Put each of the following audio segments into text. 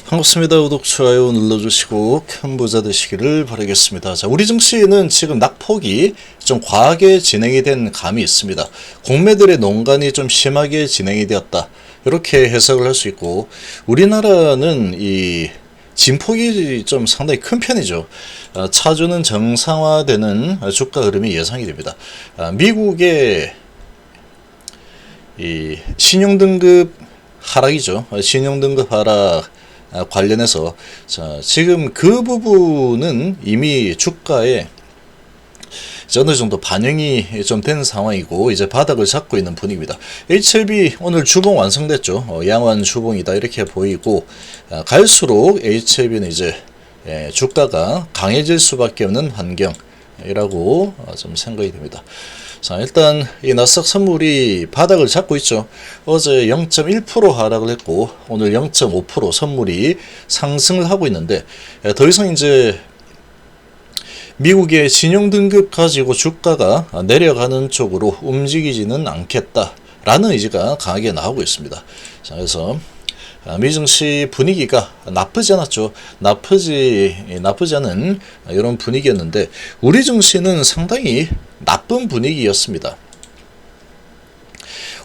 반갑습니다. 구독, 좋아요 눌러주시고 큰 부자 되시기를 바라겠습니다. 자, 우리 증시는 지금 낙폭이 좀 과하게 진행이 된 감이 있습니다. 공매들의 농간이 좀 심하게 진행이 되었다, 이렇게 해석을 할 수 있고, 우리나라는 이 진폭이 좀 상당히 큰 편이죠. 차주는 정상화되는 주가 흐름이 예상이 됩니다. 미국의 이 신용등급 하락이죠. 신용등급 하락 관련해서, 자, 지금 그 부분은 이미 주가에 어느 정도 반영이 좀 된 상황이고, 이제 바닥을 잡고 있는 분위기입니다. HLB 오늘 주봉 완성됐죠. 양호한 주봉이다, 이렇게 보이고, 갈수록 HLB는 이제 주가가 강해질 수밖에 없는 환경이라고 좀 생각이 됩니다. 자, 일단 이 나스닥 선물이 바닥을 잡고 있죠. 어제 0.1% 하락을 했고, 오늘 0.5% 선물이 상승을 하고 있는데, 더 이상 이제 미국의 신용등급 가지고 주가가 내려가는 쪽으로 움직이지는 않겠다라는 의지가 강하게 나오고 있습니다. 자, 그래서 미증시 분위기가 나쁘지 않았죠. 나쁘지 않은 이런 분위기였는데, 우리 증시는 상당히 나쁜 분위기였습니다.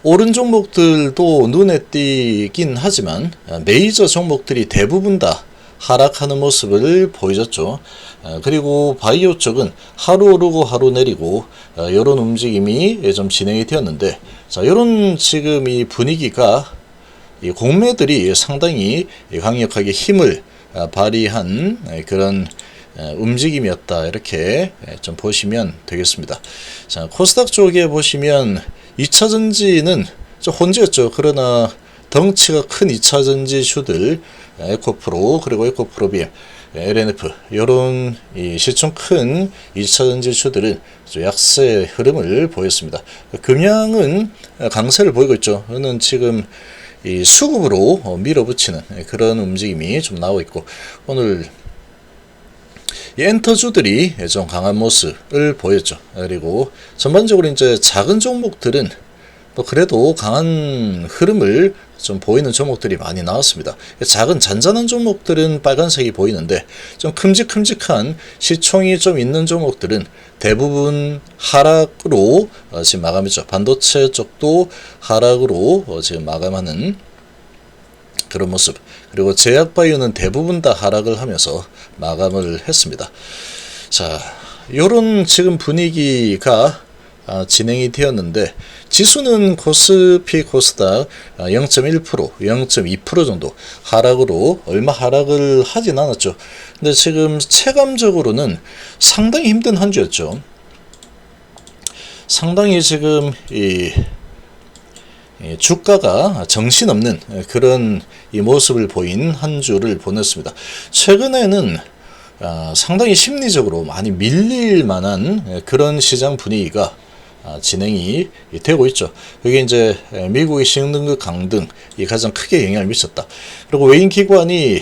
오른 종목들도 눈에 띄긴 하지만 메이저 종목들이 대부분 다 하락하는 모습을 보여줬죠. 그리고 바이오 쪽은 하루 오르고 하루 내리고 이런 움직임이 좀 진행이 되었는데, 자, 이런 지금 이 분위기가 이 공매들이 상당히 강력하게 힘을 발휘한 그런 움직임이었다, 이렇게 좀 보시면 되겠습니다. 자, 코스닥 쪽에 보시면 2차전지는 좀 혼재였죠. 그러나 덩치가 큰 2차전지주들, 에코프로, 그리고 에코프로비엠, LNF, 이런 시총 큰 2차전지주들은 약세 흐름을 보였습니다. 금양은 강세를 보이고 있죠. 저는 지금 이 수급으로 밀어붙이는 그런 움직임이 좀 나오고 있고, 오늘 엔터주들이 좀 강한 모습을 보였죠. 그리고 전반적으로 이제 작은 종목들은 그래도 강한 흐름을 좀 보이는 종목들이 많이 나왔습니다. 작은 잔잔한 종목들은 빨간색이 보이는데, 좀 큼직큼직한 시총이 좀 있는 종목들은 대부분 하락으로 지금 마감했죠. 반도체 쪽도 하락으로 지금 마감하는 그런 모습. 그리고 제약바이오는 대부분 다 하락을 하면서 마감을 했습니다. 자, 요런 지금 분위기가 진행이 되었는데, 지수는 코스피 코스닥 0.1%, 0.2% 정도 하락으로 얼마 하락을 하진 않았죠. 근데 지금 체감적으로는 상당히 힘든 한 주였죠. 상당히 지금 이 주가가 정신없는 그런 이 모습을 보인 한 주를 보냈습니다. 최근에는 상당히 심리적으로 많이 밀릴 만한 그런 시장 분위기가 진행이 되고 있죠. 여기 이제 미국의 신용등급 강등이 가장 크게 영향을 미쳤다. 그리고 외인기관이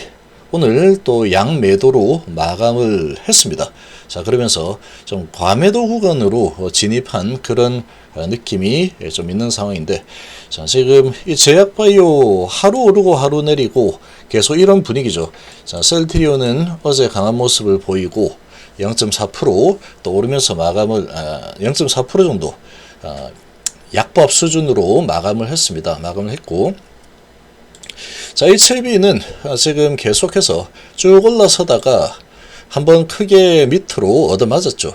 오늘 또 양매도로 마감을 했습니다. 자, 그러면서 좀 과매도 구간으로 진입한 그런 느낌이 좀 있는 상황인데, 자, 지금 이 제약바이오 하루 오르고 하루 내리고 계속 이런 분위기죠. 자, 셀트리온은 어제 강한 모습을 보이고 0.4% 또 오르면서 마감을 0.4% 정도 약밥 수준으로 마감을 했습니다. 마감을 했고, 자, HLB는 지금 계속해서 쭉 올라서다가 한번 크게 밑으로 얻어맞았죠.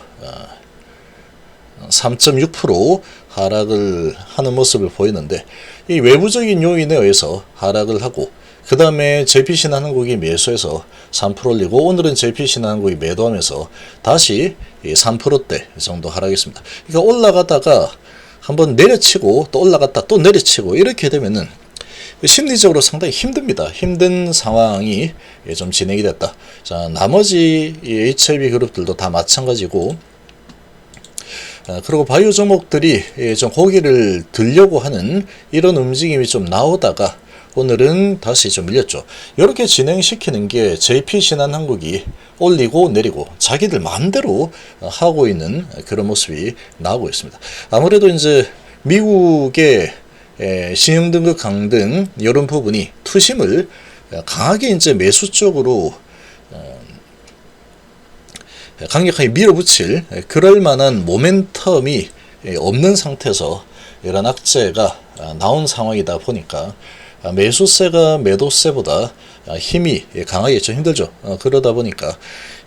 3.6% 하락을 하는 모습을 보이는데, 이 외부적인 요인에 의해서 하락을 하고, 그 다음에 JP신한국이 매수해서 3% 올리고, 오늘은 JP신한국이 매도하면서 다시 3%대 정도 하락했습니다. 그러니까 올라가다가 한번 내려치고 또 올라갔다 또 내려치고, 이렇게 되면은 심리적으로 상당히 힘듭니다. 힘든 상황이 좀 진행이 됐다. 자, 나머지 HLB 그룹들도 다 마찬가지고, 그리고 바이오 종목들이 좀 고기를 들려고 하는 이런 움직임이 좀 나오다가 오늘은 다시 좀 밀렸죠. 이렇게 진행시키는 게 JP신한한국이 올리고 내리고 자기들 마음대로 하고 있는 그런 모습이 나오고 있습니다. 아무래도 이제 미국의 신용등급 강등 이런 부분이 투심을 강하게 이제 매수 쪽으로 강력하게 밀어붙일 그럴 만한 모멘텀이 없는 상태에서 이런 악재가 나온 상황이다 보니까 매수세가 매도세보다 힘이 강하게 좀 힘들죠. 그러다 보니까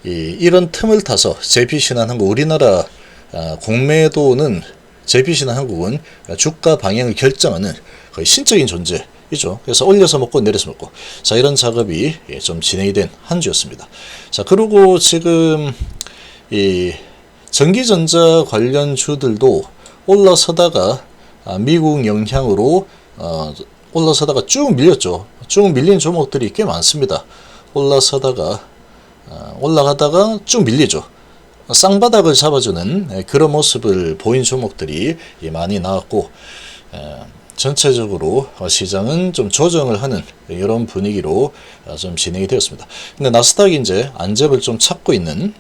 이런 틈을 타서 JP신한한국 우리나라 공매도는 JP신한한국은 주가 방향을 결정하는 거의 신적인 존재이죠. 그래서 올려서 먹고 내려서 먹고 자 이런 작업이 좀 진행이 된 한 주였습니다. 자 그리고 지금 이 전기전자 관련 주들도 올라서다가 미국 영향으로 올라서다가 쭉 밀렸죠. 쭉 밀린 종목들이 꽤 많습니다. 올라서다가 올라가다가 쭉 밀리죠. 쌍바닥을 잡아주는 그런 모습을 보인 종목들이 많이 나왔고 전체적으로 시장은 좀 조정을 하는 이런 분위기로 좀 진행이 되었습니다. 근데 나스닥이 이제 안접을 좀 찾고 있는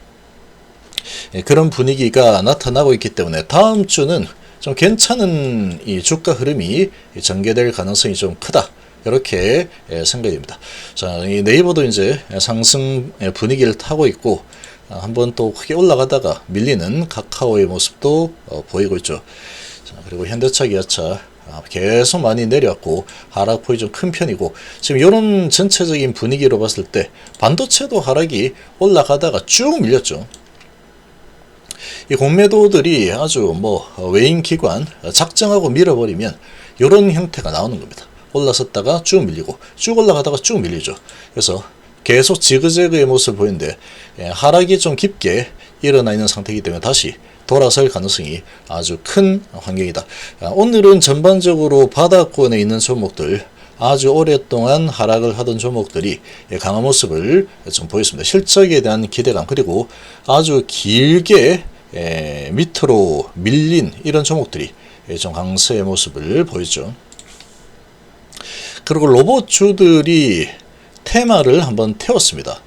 그런 분위기가 나타나고 있기 때문에 다음 주는 좀 괜찮은 이 주가 흐름이 전개될 가능성이 좀 크다. 이렇게 생각이 됩니다. 자, 이 네이버도 이제 상승 분위기를 타고 있고 한번 또 크게 올라가다가 밀리는 카카오의 모습도 보이고 있죠. 자, 그리고 현대차, 기아차 계속 많이 내려왔고 하락폭이 좀 큰 편이고 지금 이런 전체적인 분위기로 봤을 때 반도체도 하락이 올라가다가 쭉 밀렸죠. 이 공매도들이 아주 외인 기관 작정하고 밀어버리면 이런 형태가 나오는 겁니다. 올라섰다가 쭉 밀리고 쭉 올라가다가 쭉 밀리죠. 그래서 계속 지그재그의 모습을 보이는데 하락이 좀 깊게 일어나 있는 상태이기 때문에 다시 돌아설 가능성이 아주 큰 환경이다. 오늘은 전반적으로 바닥권에 있는 종목들 아주 오랫동안 하락을 하던 종목들이 강한 모습을 좀 보였습니다. 실적에 대한 기대감 그리고 아주 길게 밑으로 밀린 이런 종목들이 좀 강세의 모습을 보였죠. 그리고 로봇주들이 테마를 한번 태웠습니다.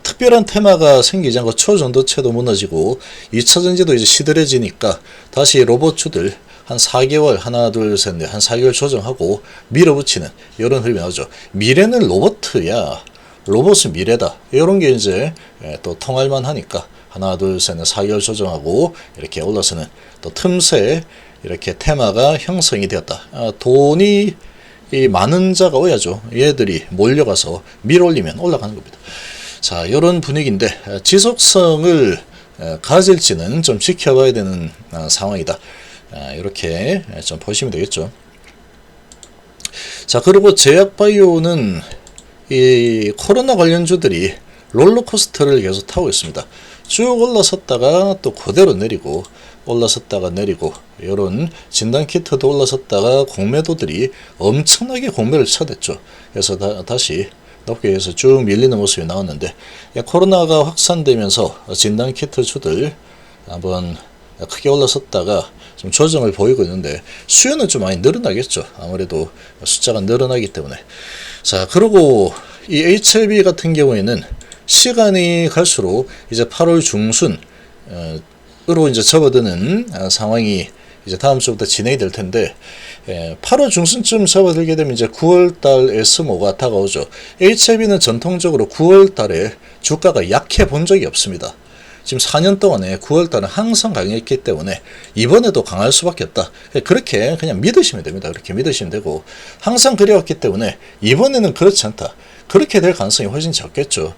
특별한 테마가 생기지 않고 초전도체도 무너지고 2차전지도 이제 시들해지니까 다시 로봇주들 한 4개월 하나 둘 셋 넷 한 4개월 조정하고 밀어붙이는 이런 흐름이 나오죠. 미래는 로봇이야. 로봇은 미래다. 이런 게 이제 또 통할만 하니까 하나 둘 셋 넷 4개월 조정하고 이렇게 올라서는 또 틈새 이렇게 테마가 형성이 되었다. 돈이 이 많은 자가 오야죠. 얘들이 몰려가서 밀어올리면 올라가는 겁니다. 자, 이런 분위기인데 지속성을 가질지는 좀 지켜봐야 되는 상황이다. 이렇게 좀 보시면 되겠죠. 자, 그리고 제약바이오는 이 코로나 관련주들이 롤러코스터를 계속 타고 있습니다. 쭉 올라섰다가 또 그대로 내리고 올라섰다가 내리고 이런 진단키트도 올라섰다가 공매도들이 엄청나게 공매를 쳐댔죠. 그래서 다시 높게 해서 쭉 밀리는 모습이 나왔는데 코로나가 확산되면서 진단키트 주들 한번 크게 올라섰다가 좀 조정을 보이고 있는데 수요는 좀 많이 늘어나겠죠. 아무래도 숫자가 늘어나기 때문에. 자, 그리고 이 HLB 같은 경우에는 시간이 갈수록 이제 8월 중순 으로 이제 접어드는 상황이 이제 다음 주부터 진행이 될 텐데 8월 중순쯤 접어들게 되면 이제 9월달 S5가 다가오죠. HLB는 전통적으로 9월달에 주가가 약해 본 적이 없습니다. 지금 4년 동안에 9월달은 항상 강했기 때문에 이번에도 강할 수밖에 없다. 그렇게 그냥 믿으시면 됩니다. 그렇게 믿으시면 되고 항상 그래왔기 때문에 이번에는 그렇지 않다. 그렇게 될 가능성이 훨씬 적겠죠.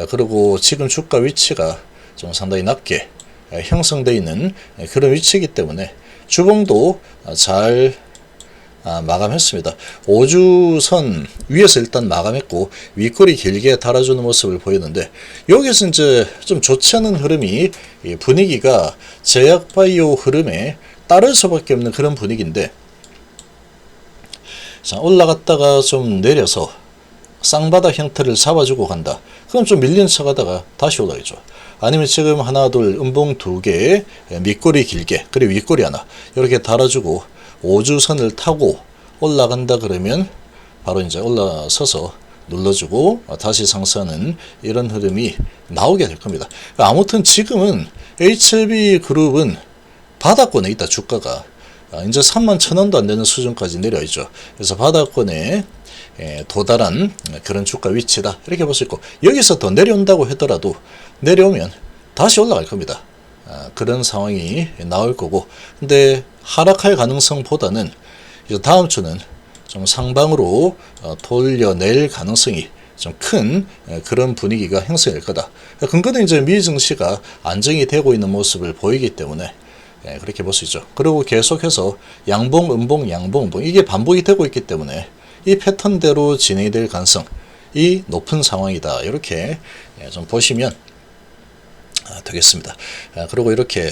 그리고 지금 주가 위치가 좀 상당히 낮게 형성되어 있는 그런 위치이기 때문에 주봉도 잘 마감했습니다. 5주선 위에서 일단 마감했고 윗꼬리 길게 달아주는 모습을 보였는데 여기서 이제 좀 좋지 않은 흐름이 분위기가 제약바이오 흐름에 따를 수밖에 없는 그런 분위기인데 자, 올라갔다가 좀 내려서 쌍바닥 형태를 잡아주고 간다. 그럼 좀 밀린 척 하다가 다시 올라가죠. 아니면 지금 하나 둘 음봉 두 개 밑꼬리 길게 그리고 윗꼬리 하나 이렇게 달아주고 5주선을 타고 올라간다 그러면 바로 이제 올라서서 눌러주고 다시 상승하는 이런 흐름이 나오게 될 겁니다. 아무튼 지금은 HLB 그룹은 바닥권에 있다. 주가가 이제 31,000원도 안 되는 수준까지 내려있죠. 그래서 바닥권에 도달한 그런 주가 위치다 이렇게 볼 수 있고, 여기서 더 내려온다고 하더라도 내려오면 다시 올라갈 겁니다. 그런 상황이 나올 거고, 근데 하락할 가능성보다는 이제 다음 주는 좀 상방으로 돌려낼 가능성이 좀 큰 그런 분위기가 형성될 거다. 근거는 이제 미 증시가 안정이 되고 있는 모습을 보이기 때문에 그렇게 볼 수 있죠. 그리고 계속해서 양봉, 음봉, 양봉, 음봉 이게 반복이 되고 있기 때문에 이 패턴대로 진행이 될 가능성이 높은 상황이다. 이렇게 좀 보시면 되겠습니다. 그리고 이렇게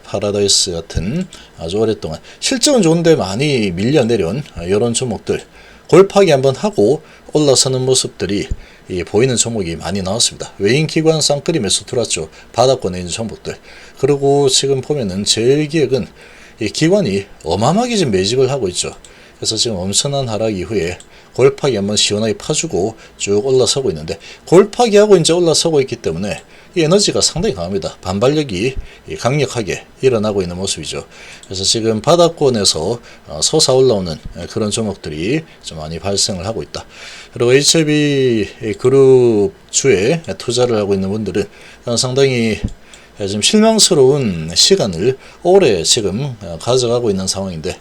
파라다이스 같은 아주 오랫동안 실적은 좋은데 많이 밀려 내려온 이런 종목들 골파기 한번 하고 올라서는 모습들이 보이는 종목이 많이 나왔습니다. 외인 기관 쌍끌이 매수 들어왔죠. 바닥권에 있는 종목들. 그리고 지금 보면은 제일기획은 이 기관이 어마어마하게 지금 매집을 하고 있죠. 그래서 지금 엄청난 하락 이후에 골파기 한번 시원하게 파주고 쭉 올라서고 있는데, 골파기하고 이제 올라서고 있기 때문에 이 에너지가 상당히 강합니다. 반발력이 강력하게 일어나고 있는 모습이죠. 그래서 지금 바닥권에서 솟아 올라오는 그런 종목들이 좀 많이 발생을 하고 있다. 그리고 HLB 그룹 주에 투자를 하고 있는 분들은 상당히 좀 실망스러운 시간을 오래 지금 가져가고 있는 상황인데,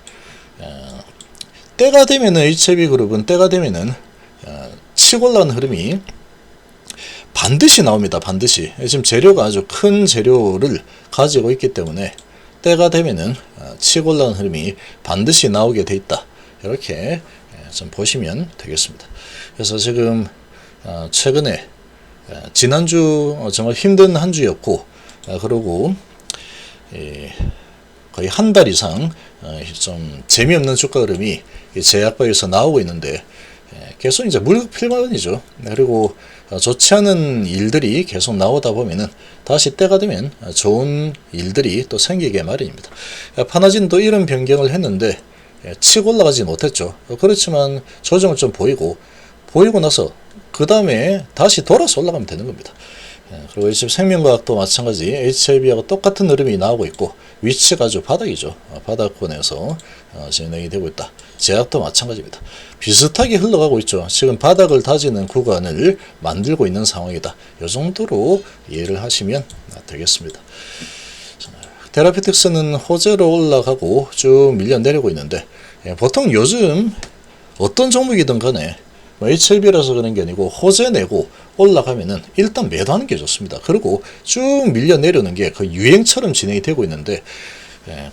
때가 되면은 HLB그룹은 때가 되면은 치고 올라오는 흐름이 반드시 나옵니다. 반드시. 지금 재료가 아주 큰 재료를 가지고 있기 때문에 때가 되면은 치고 올라오는 흐름이 반드시 나오게 돼 있다. 이렇게 좀 보시면 되겠습니다. 그래서 지금 최근에 지난주 정말 힘든 한 주였고, 그리고 거의 한 달 이상 좀 재미없는 주가 흐름이 제약바에서 나오고 있는데, 계속 이제 물pil만이죠. 그리고 좋지 않은 일들이 계속 나오다 보면은 다시 때가 되면 좋은 일들이 또 생기게 마련입니다. 파나진도 이런 변경을 했는데 치고 올라가지 못했죠. 그렇지만 조정을 좀 보이고 나서 그 다음에 다시 돌아서 올라가면 되는 겁니다. 그리고 HLB 생명과학도 마찬가지 HLB하고 똑같은 흐름이 나오고 있고, 위치가 아주 바닥이죠. 바닥권에서 진행이 되고 있다. 제약도 마찬가지입니다. 비슷하게 흘러가고 있죠. 지금 바닥을 다지는 구간을 만들고 있는 상황이다. 이 정도로 이해를 하시면 되겠습니다. 테라피틱스는 호재로 올라가고 쭉 밀려 내리고 있는데, 보통 요즘 어떤 종목이든 간에 HLB라서 그런 게 아니고 호재 내고 올라가면은 일단 매도하는 게 좋습니다. 그리고 쭉 밀려 내려오는 게 거의 유행처럼 진행이 되고 있는데,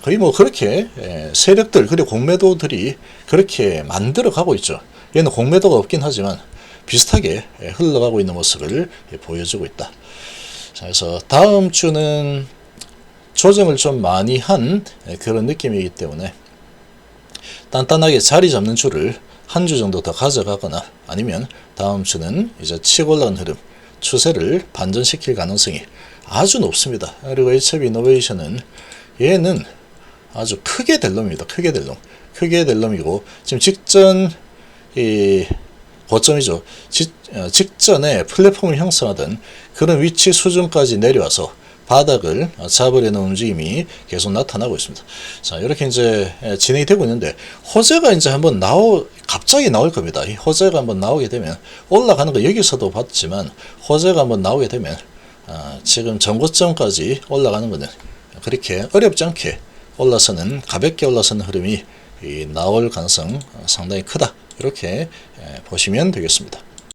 거의 뭐 그렇게 세력들 그리고 공매도들이 그렇게 만들어 가고 있죠. 얘는 공매도가 없긴 하지만 비슷하게 흘러가고 있는 모습을 보여주고 있다. 자, 그래서 다음 주는 조정을 좀 많이 한 그런 느낌이기 때문에 단단하게 자리 잡는 줄을 한 주 정도 더 가져가거나, 아니면 다음 주는 이제 치고 올라온 흐름 추세를 반전시킬 가능성이 아주 높습니다. 그리고 HLB 이노베이션은 얘는 아주 크게 될 놈입니다. 크게 될 놈이고, 지금 직전 고점이죠. 직전에 플랫폼을 형성하던 그런 위치 수준까지 내려와서 바닥을 잡으려는 움직임이 계속 나타나고 있습니다. 자, 이렇게 이제 진행이 되고 있는데, 호재가 이제 한번 갑자기 나올 겁니다. 이 호재가 한번 나오게 되면 올라가는 거 여기서도 봤지만, 호재가 한번 나오게 되면 지금 전고점까지 올라가는 거는 그렇게 어렵지 않게 올라서는, 가볍게 올라서는 흐름이 나올 가능성 상당히 크다. 이렇게 보시면 되겠습니다.